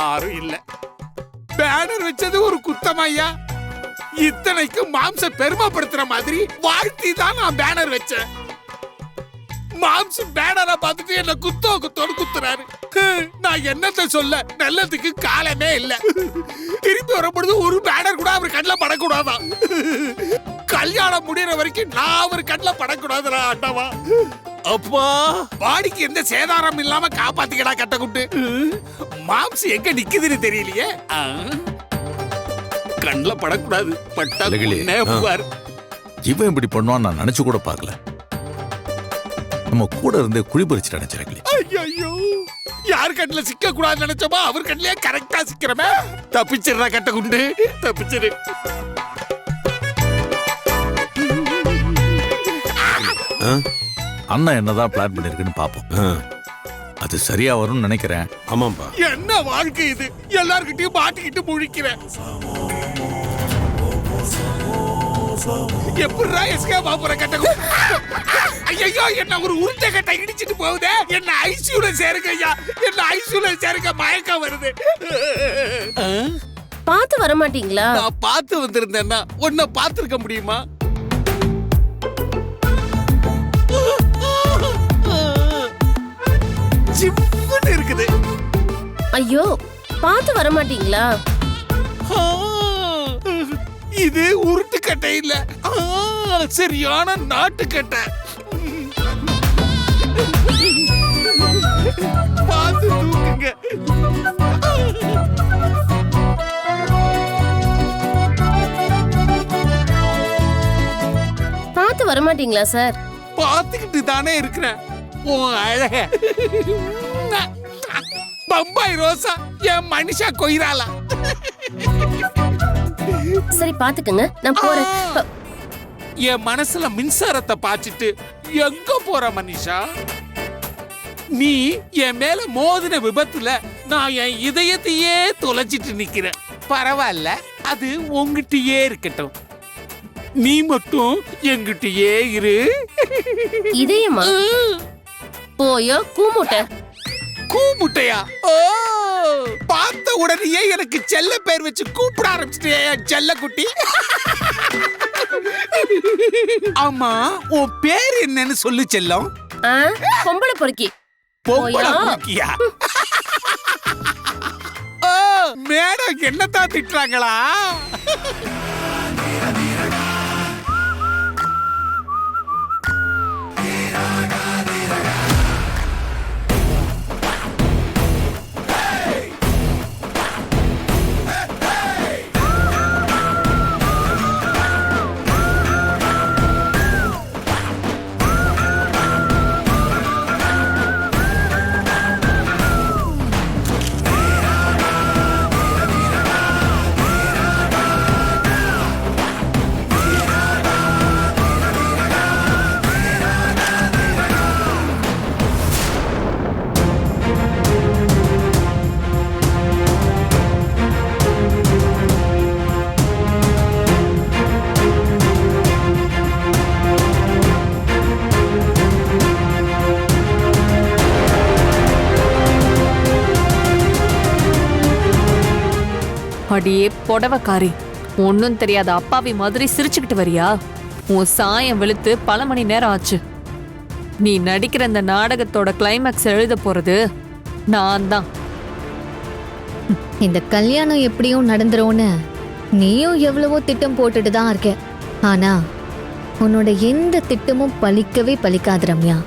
யாரும் இல்ல. பேனர் வச்சது ஒரு குத்தமையா? இத்தனைக்கும் மாம்ச பெருமைப்படுத்துற மாதிரி வாழ்த்தி தான் நான் பேனர் வச்சேன். மாம்ச பேனரை பார்த்துட்டு என்ன குத்தோடு குத்துறாரு. நான் என்னத்த சொல்ல? நல்லதுக்கு காலமே இல்ல. திருப்பி வரப்படுது ஒரு பேனர் கூட அவர் கண்ணில் படக்கூடாதான். கல்யாணம் முடிகிற வரைக்கும் நான் அவர் கண்ணில் படக்கூடாதுடா ஆண்டவா. அப்பா, பாடிக்கு எந்த சேதாரம் இல்லாம காப்பாத்திக்கடா கட்டக்குட்டு. மாம்சு எங்க நிக்குதுன்னு தெரியலையே. கண்ணுல படக்கூடாது. பட்டா இவன் இப்படி பண்ணுவான்னு நான் நினைச்சு கூட பார்க்கல. நம்ம கூட இருந்து குழி பறிச்சு நினைச்சிருக்கல. ஐயோ, யார் கண்ணுல சிக்க கூடாதுன்னு நினைச்சோமா அவர் கண்ணிலே கரெக்டா சிக்கிறமே. தப்பிச்சிடுறா கட்டக்குண்டு, தப்பிச்சிரு. அண்ணா என்னதான் பிளான் பண்ணிருக்குன்னு பாப்போம். அது சரியா வரும்னு நினைக்கிறேன். ஆமாம்பா. என்ன வாழ்க்கை இது? எல்லார்கிட்டயும் மாட்டிக்கிட்டு முழிக்கிறேன். எப்படிடா எஸ்கேப் ஆகுற கட்ட? ஐயோ, என்ன ஒரு உருண்டை கட்டை இடிச்சிட்டு போகுதே. என்ன ஐசியூல சேருங்க ஐயா, என்ன ஐசியூல சேருங்க. மயக்கம் வருது. பார்த்து வர மாட்டீங்களா? நான் பார்த்து வந்திருந்தேன்னா உன்னை பார்த்திருக்க முடியுமா? சிவன்னு இருக்குது. ஐயோ, பார்த்து வர மாட்டீங்களா? இது உருட்டுக்கட்டை இல்ல, சரியான நாட்டுக்கட்டை. பார்த்து தூக்குங்க. பார்த்து வர மாட்டீங்களா சார்? பார்த்துக்கிட்டு தானே இருக்கிறேன். உன் அழக பம்பாய் ரோசா, என் மனுஷா கொய்ராலா. சரி பாத்துக்கங்க, நான் போறேன். என் மனசுல மின்சாரத்தை பாய்ச்சிட்டு எங்க போற மனுஷா? நீ என் மேல மோதின விபத்துல நான் என் இதயத்தையே தொலைச்சிட்டு நிக்கிறேன். பரவாயில்ல, அது உங்கிட்டயே இருக்கட்டும். நீ மட்டும் எங்கிட்டயே இரு. இதயமா? போயோ கூமுட்டை. கூமுட்டையா? ஓ, பார்த்த உடனே எனக்கு செல்ல பேர் வச்சு கூப்பிட ஆரம்பிச்சிட்டே செல்ல குட்டி. ஆமா, உன் பேர் என்னன்னு சொல்லு செல்லம். பொம்பளை பொறுக்கி. பொம்பளை பொறுக்கியா? ஓ, மேடம் என்னத்தான் திட்டுறாங்களா? அடியே புடவைக்காரி, ஒன்னும் தெரியாத அப்பாவி மாதிரி சிரிச்சுக்கிட்டு வரியா? உன் சாயம் வெளுத்து பல மணி நேரம் ஆச்சு. நீ நடிக்கிற இந்த நாடகத்தோட கிளைமேக்ஸ் எழுத போறது நான் தான். இந்த கல்யாணம் எப்படியும் நடந்துரும்னு நீயும் எவ்வளவோ திட்டம் போட்டுட்டு தான் இருக்க. ஆனா உன்னோட எந்த திட்டமும் பலிக்கவே பலிக்காது ரம்யா.